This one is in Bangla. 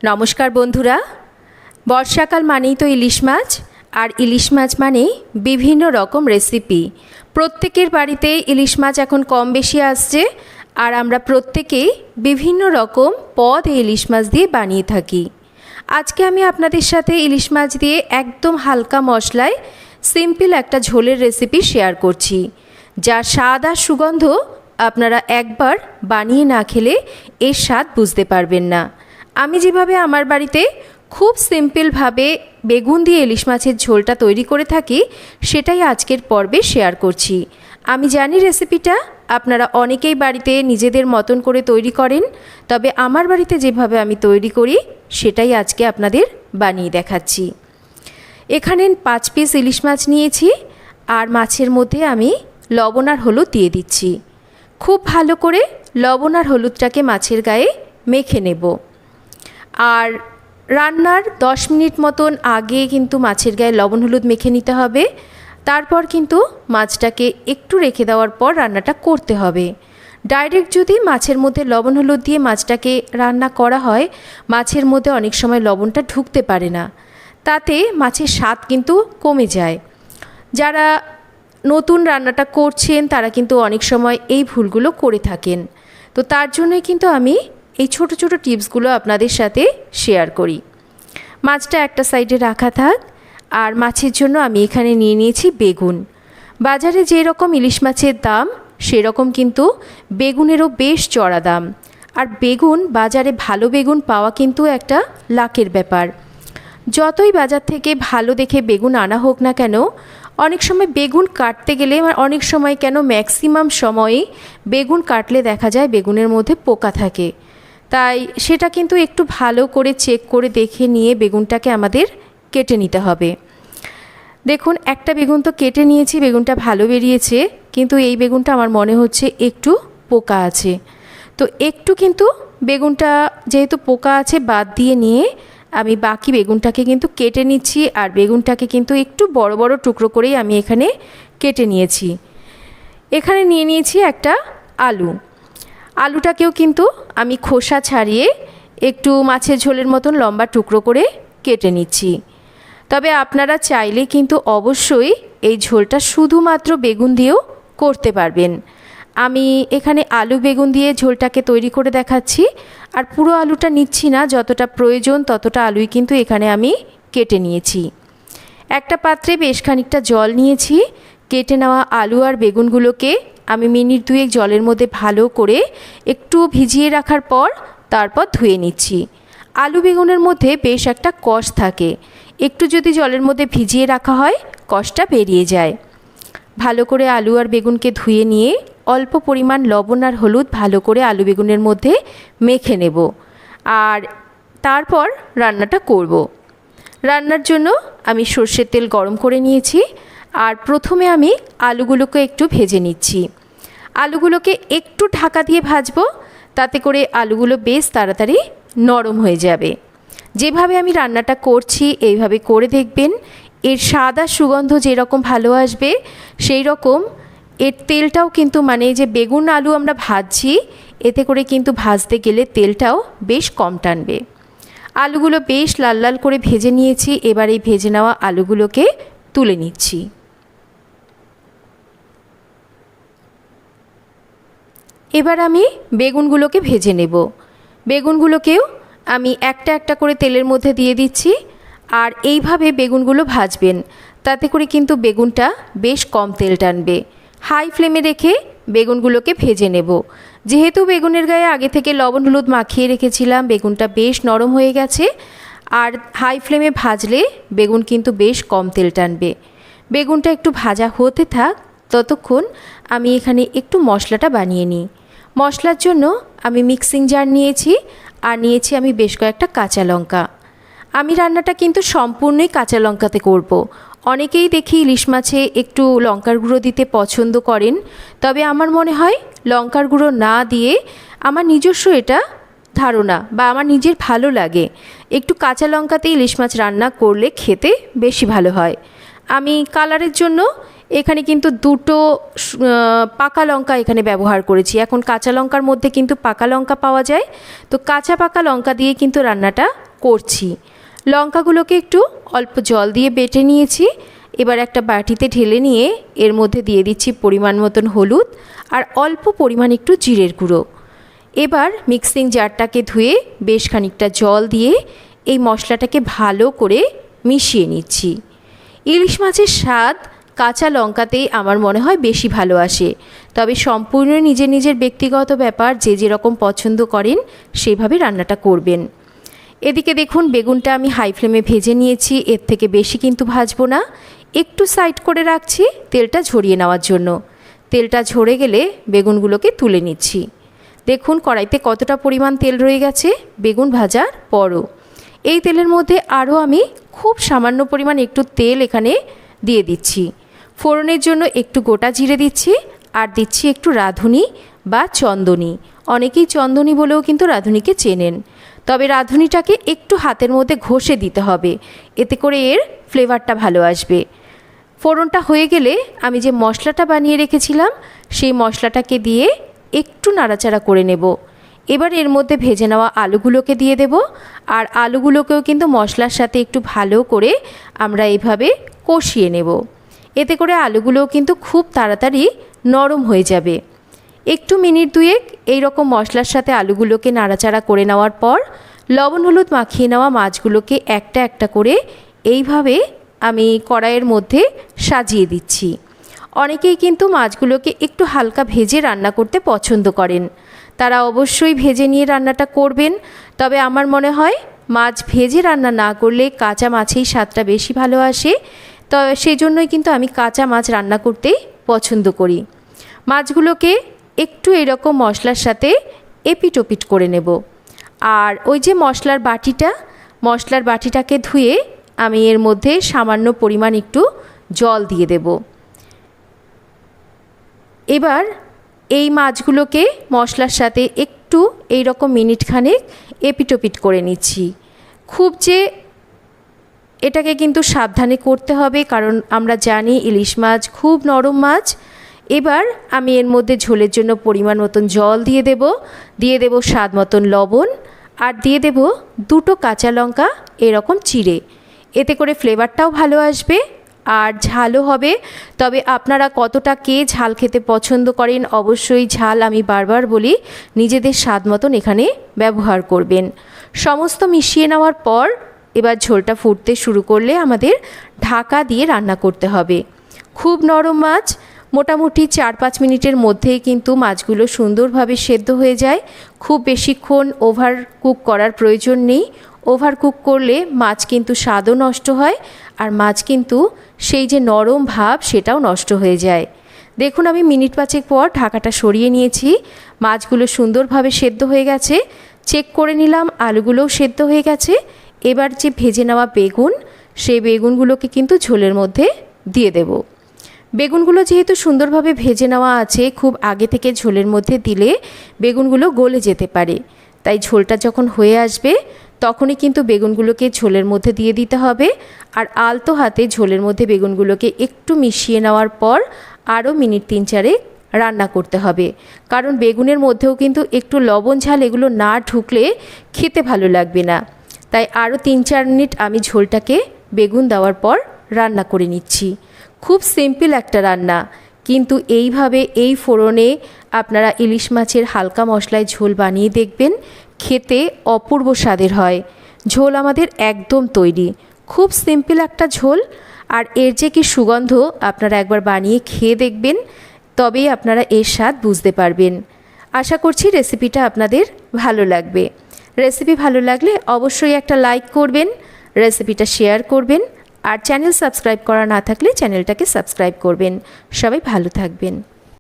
নমস্কার বন্ধুরা, বর্ষাকাল মানেই তো ইলিশ মাছ, আর ইলিশ মাছ মানেই বিভিন্ন রকম রেসিপি। প্রত্যেকের বাড়িতে ইলিশ মাছ এখন কম বেশি আসছে, আর আমরা প্রত্যেকেই বিভিন্ন রকম পদ এই ইলিশ মাছ দিয়ে বানিয়ে থাকি। আজকে আমি আপনাদের সাথে ইলিশ মাছ দিয়ে একদম হালকা মশলায় সিম্পল একটা ঝোলের রেসিপি শেয়ার করছি, যার স্বাদ আর সুগন্ধ আপনারা একবার বানিয়ে না খেলে এর স্বাদ বুঝতে পারবেন না। আমি যেভাবে আমার বাড়িতে খুব সিম্পলভাবে বেগুন দিয়ে ইলিশ মাছের ঝোলটা তৈরি করে থাকি, সেটাই আজকের পর্বে শেয়ার করছি। আমি জানি রেসিপিটা আপনারা অনেকেই বাড়িতে নিজেদের মতন করে তৈরি করেন, তবে আমার বাড়িতে যেভাবে আমি তৈরি করি সেটাই আজকে আপনাদের বানিয়ে দেখাচ্ছি। এখানে 5 পিস ইলিশ মাছ নিয়েছি, আর মাছের মধ্যে আমি লবণ আর হলুদ দিয়ে দিচ্ছি। খুব ভালো করে লবণ আর হলুদটাকে মাছের গায়ে মেখে নেব। আর রান্নার 10 মিনিট মতন আগে কিন্তু মাছের গায়ে লবণ হলুদ মেখে নিতে হবে। তারপর কিন্তু মাছটাকে একটু রেখে দেওয়ার পর রান্নাটা করতে হবে। ডাইরেক্ট যদি মাছের মধ্যে লবণ হলুদ দিয়ে মাছটাকে রান্না করা হয়, মাছের মধ্যে অনেক সময় লবণটা ঢুকতে পারে না, তাতে মাছের স্বাদ কিন্তু কমে যায়। যারা নতুন রান্নাটা করছেন তারা কিন্তু অনেক সময় এই ভুলগুলো করে থাকেন। তো তার জন্যই কিন্তু আমি এই ছোট ছোট টিপসগুলো আপনাদের সাথে শেয়ার করি। মাছটা একটা সাইডে রাখা থাক। আর মাছের জন্য আমি এখানে নিয়ে নিয়েছি বেগুন। বাজারে যে রকম ইলিশ মাছের দাম, সেরকম কিন্তু বেগুনেরও বেশ চড়া দাম। আর বেগুন বাজারে ভালো বেগুন পাওয়া কিন্তু একটা লাকের ব্যাপার। যতই বাজার থেকে ভালো দেখে বেগুন আনা হোক না কেন, অনেক সময় বেগুন কাটতে গেলে, অনেক সময় কেন ম্যাক্সিমাম সময়ই বেগুন কাটলে দেখা যায় বেগুনের মধ্যে পোকা থাকে। তাই সেটা কিন্তু একটু ভালো করে চেক করে দেখে নিয়ে বেগুনটাকে আমাদের কেটে নিতে হবে। দেখুন, একটা বেগুন তো কেটে নিয়েছি, বেগুনটা ভালো বেরিয়েছে, কিন্তু এই বেগুনটা আমার মনে হচ্ছে একটু পোকা আছে। তো একটু কিন্তু বেগুনটা যেহেতু পোকা আছে বাদ দিয়ে নিয়ে আমি বাকি বেগুনটাকে কিন্তু কেটে নিচ্ছি। আর বেগুনটাকে কিন্তু একটু বড় বড় টুকরো করেই আমি এখানে কেটে নিয়েছি। এখানে নিয়ে নিয়েছি একটা আলু। আলুটাকেও কিন্তু আমি খোসা ছাড়িয়ে একটু মাছের ঝোলের মতন লম্বা টুকরো করে কেটে নিচ্ছি। তবে আপনারা চাইলে কিন্তু অবশ্যই এই ঝোলটা শুধুমাত্র বেগুন দিয়েও করতে পারবেন। আমি এখানে আলু বেগুন দিয়ে ঝোলটাকে তৈরি করে দেখাচ্ছি, আর পুরো আলুটা নিচ্ছি না, যতটা প্রয়োজন ততটা আলুই কিন্তু এখানে আমি কেটে নিয়েছি। একটা পাত্রে বেশ খানিকটা জল নিয়েছি। কেটে নেওয়া আলু আর বেগুনগুলোকে আমি মিনিট 2 জলের মধ্যে ভালো করে একটু ভিজিয়ে রাখার পর তারপর ধুয়ে নিচ্ছি। আলু বেগুনের মধ্যে বেশ একটা কষ থাকে, একটু যদি জলের মধ্যে ভিজিয়ে রাখা হয় কষটা বেরিয়ে যায়। ভালো করে আলু আর বেগুনকে ধুয়ে নিয়ে অল্প পরিমাণ লবণ আর হলুদ ভালো করে আলু বেগুনের মধ্যে মেখে নেব। আর তারপর রান্নাটা করব। রান্নার জন্য আমি সর্ষের তেল গরম করে নিয়েছি, আর প্রথমে আমি আলুগুলোকে একটু ভেজে নিচ্ছি। আলুগুলোকে একটু ঢাকা দিয়ে ভাজবো, তাতে করে আলুগুলো বেশ তাড়াতাড়ি নরম হয়ে যাবে। যেভাবে আমি রান্নাটা করছি এইভাবে করে দেখবেন, এর স্বাদ আর সুগন্ধ যেরকম ভালো আসবে, সেই রকম এর তেলটাও কিন্তু, মানে যে বেগুন আলু আমরা ভাজছি, এতে করে কিন্তু ভাজতে গেলে তেলটাও বেশ কম টানবে। আলুগুলো বেশ লাল লাল করে ভেজে নিয়েছি। এবার এই ভেজে নেওয়া আলুগুলোকে তুলে নিচ্ছি। এবার আমি বেগুনগুলোকে ভেজে নেব। বেগুনগুলোকেও আমি একটা একটা করে তেলের মধ্যে দিয়ে দিচ্ছি। আর এইভাবে বেগুনগুলো ভাজবেন, তাতে করে কিন্তু বেগুনটা বেশ কম তেল টানবে। হাই ফ্লেমে রেখে বেগুনগুলোকে ভেজে নেব। যেহেতু বেগুনের গায়ে আগে থেকে লবণ হলুদ মাখিয়ে রেখেছিলাম, বেগুনটা বেশ নরম হয়ে গেছে। আর হাই ফ্লেমে ভাজলে বেগুন কিন্তু বেশ কম তেল টানবে। বেগুনটা একটু ভাজা হতে থাক, ততক্ষণ আমি এখানে একটু মশলাটা বানিয়ে নিই। মশলার জন্য আমি মিক্সিং জার নিয়েছি, আর নিয়েছি আমি বেশ কয়েকটা কাঁচা লঙ্কা। আমি রান্নাটা কিন্তু সম্পূর্ণই কাঁচা লঙ্কাতে করব। অনেকেই দেখি ইলিশ মাছে একটু লঙ্কার গুঁড়ো দিতে পছন্দ করেন, তবে আমার মনে হয় লঙ্কার গুঁড়ো না দিয়ে, আমার নিজস্ব এটা ধারণা বা আমার নিজের ভালো লাগে, একটু কাঁচা লঙ্কাতে ইলিশ মাছ রান্না করলে খেতে বেশি ভালো হয়। আমি কালারের জন্য এখানে কিন্তু 2টো পাকা লঙ্কা এখানে ব্যবহার করেছি। এখন কাঁচা লঙ্কার মধ্যে কিন্তু পাকা লঙ্কা পাওয়া যায়, তো কাঁচা পাকা লঙ্কা দিয়ে কিন্তু রান্নাটা করছি। লঙ্কাগুলোকে একটু অল্প জল দিয়ে বেটে নিয়েছি। এবার একটা বাটিতে ঢেলে নিয়ে এর মধ্যে দিয়ে দিচ্ছি পরিমাণ মতন হলুদ আর অল্প পরিমাণ একটু জিরের গুঁড়ো। এবার মিক্সিং জারটাকে ধুয়ে বেশ খানিকটা জল দিয়ে এই মশলাটাকে ভালো করে মিশিয়ে নিচ্ছি। ইলিশ মাছের স্বাদ কাঁচা লঙ্কাতেই আমার মনে হয় বেশি ভালো আসে, তবে সম্পূর্ণ নিজের নিজের ব্যক্তিগত ব্যাপার, যে যেরকম পছন্দ করেন সেইভাবে রান্নাটা করবেন। এদিকে দেখুন বেগুনটা আমি হাই ফ্লেমে ভেজে নিয়েছি, এর থেকে বেশি কিন্তু ভাজবো না, একটু সাইড করে রাখছি তেলটা ঝরিয়ে নেওয়ার জন্য। তেলটা ঝরে গেলে বেগুনগুলোকে তুলে নিচ্ছি। দেখুন কড়াইতে কতটা পরিমাণ তেল রয়ে গেছে বেগুন ভাজার পরও। এই তেলের মধ্যে আরও আমি খুব সামান্য পরিমাণ একটু তেল এখানে দিয়ে দিচ্ছি। ফোড়নের জন্য একটু গোটা জিরে দিচ্ছি আর দিচ্ছি একটু রাঁধুনি বা চন্দনী। অনেকেই চন্দনী বলেও কিন্তু রাঁধুনিকে চেনেন, তবে রাঁধুনিটাকে একটু হাতের মধ্যে ঘষে দিতে হবে, এতে করে এর ফ্লেভারটা ভালো আসবে। ফোড়নটা হয়ে গেলে আমি যে মশলাটা বানিয়ে রেখেছিলাম সেই মশলাটাকে দিয়ে একটু নাড়াচাড়া করে নেব। এবার এর মধ্যে ভেজে নেওয়া আলুগুলোকে দিয়ে দেব, আর আলুগুলোকেও কিন্তু মশলার সাথে একটু ভালো করে আমরা এইভাবে কষিয়ে নেব। এতে করে আলুগুলোও কিন্তু খুব তাড়াতাড়ি নরম হয়ে যাবে। একটু মিনিট দুয়েক এই রকম মশলার সাথে আলুগুলোকে নাড়াচাড়া করে নেওয়ার পর লবণ হলুদ মাখিয়ে নেওয়া মাছগুলোকে একটা একটা করে এইভাবে আমি কড়াইয়ের মধ্যে সাজিয়ে দিচ্ছি। অনেকেই কিন্তু মাছগুলোকে একটু হালকা ভেজে রান্না করতে পছন্দ করেন, তারা অবশ্যই ভেজে নিয়ে রান্নাটা করবেন। তবে আমার মনে হয় মাছ ভেজে রান্না না করলে কাঁচা মাছেই স্বাদটা বেশি ভালো আসে, তো সেই জন্যই কিন্তু আমি কাঁচা মাছ রান্না করতেই পছন্দ করি। মাছগুলোকে একটু এরকম মশলার সাথে এপিট ওপিট করে নেব। আর ওই যে মশলার বাটিটাকে ধুয়ে আমি এর মধ্যে সামান্য পরিমাণ একটু জল দিয়ে দেব। এবার এই মাছগুলোকে মশলার সাথে একটু এই রকম মিনিট খানেক এপিট ওপিট করে নিচ্ছি। খুব যে এটাকে কিন্তু সাবধানে করতে হবে, কারণ আমরা জানি ইলিশ মাছ খুব নরম মাছ। এবার আমি এর মধ্যে ঝোলের জন্য পরিমাণ মতন জল দিয়ে দেব স্বাদ মতন লবণ, আর দিয়ে দেব দুটো কাঁচা লঙ্কা এরকম চিড়ে। এতে করে ফ্লেভারটাও ভালো আসবে আর ঝালও হবে। তবে আপনারা কতটা কে ঝাল খেতে পছন্দ করেন, অবশ্যই ঝাল আমি বারবার বলি নিজেদের স্বাদ মতন এখানে ব্যবহার করবেন। সমস্ত মিশিয়ে নেওয়ার পর এবার ঝোলটা ফুটতে শুরু করলে আমাদের ঢাকা দিয়ে রান্না করতে হবে। খুব নরম মাছ, মোটামুটি 4-5 মিনিটের মধ্যেই কিন্তু মাছগুলো সুন্দরভাবে সেদ্ধ হয়ে যায়। খুব বেশিক্ষণ ওভার কুক করার প্রয়োজন নেই। ওভার কুক করলে মাছ কিন্তু স্বাদও নষ্ট হয়, আর মাছ কিন্তু সেই যে নরম ভাব সেটাও নষ্ট হয়ে যায়। দেখুন আমি মিনিট 5 পর ঢাকাটা সরিয়ে নিয়েছি, মাছগুলো সুন্দরভাবে সেদ্ধ হয়ে গেছে। চেক করে নিলাম আলুগুলোও সেদ্ধ হয়ে গেছে। এবার যে ভেজে নেওয়া বেগুন, সেই বেগুনগুলোকে কিন্তু ঝোলের মধ্যে দিয়ে দেব। বেগুনগুলো যেহেতু সুন্দরভাবে ভেজে নেওয়া আছে, খুব আগে থেকে ঝোলের মধ্যে দিলে বেগুনগুলো গলে যেতে পারে, তাই ঝোলটা যখন হয়ে আসবে তখনই কিন্তু বেগুনগুলোকে ঝোলের মধ্যে দিয়ে দিতে হবে। আর আলতো হাতে ঝোলের মধ্যে বেগুনগুলোকে একটু মিশিয়ে নেওয়ার পর আরও মিনিট 3-4 রান্না করতে হবে, কারণ বেগুনের মধ্যেও কিন্তু একটু লবণ ঝাল এগুলো না ঢুকলে খেতে ভালো লাগবে না। তাই আরও 3-4 মিনিট আমি ঝোলটাকে বেগুন দেওয়ার পর রান্না করে নিচ্ছি। খুব সিম্পল একটা রান্না, কিন্তু এইভাবে এই ফোড়নে আপনারা ইলিশ মাছের হালকা মশলায় ঝোল বানিয়ে দেখবেন, খেতে অপূর্ব স্বাদের হয়। ঝোল আমাদের একদম তৈরি, খুব সিম্পল একটা ঝোল, আর এর যে কি সুগন্ধ আপনারা একবার বানিয়ে খেয়ে দেখবেন, তবেই আপনারা এর স্বাদ বুঝতে পারবেন। আশা করছি রেসিপিটা আপনাদের ভালো লাগবে। রেসিপি ভালো লাগলে অবশ্যই একটা লাইক করবেন, রেসিপিটা শেয়ার করবেন, আর চ্যানেল সাবস্ক্রাইব করা না থাকলে চ্যানেলটাকে সাবস্ক্রাইব করবেন। সবাই ভালো থাকবেন।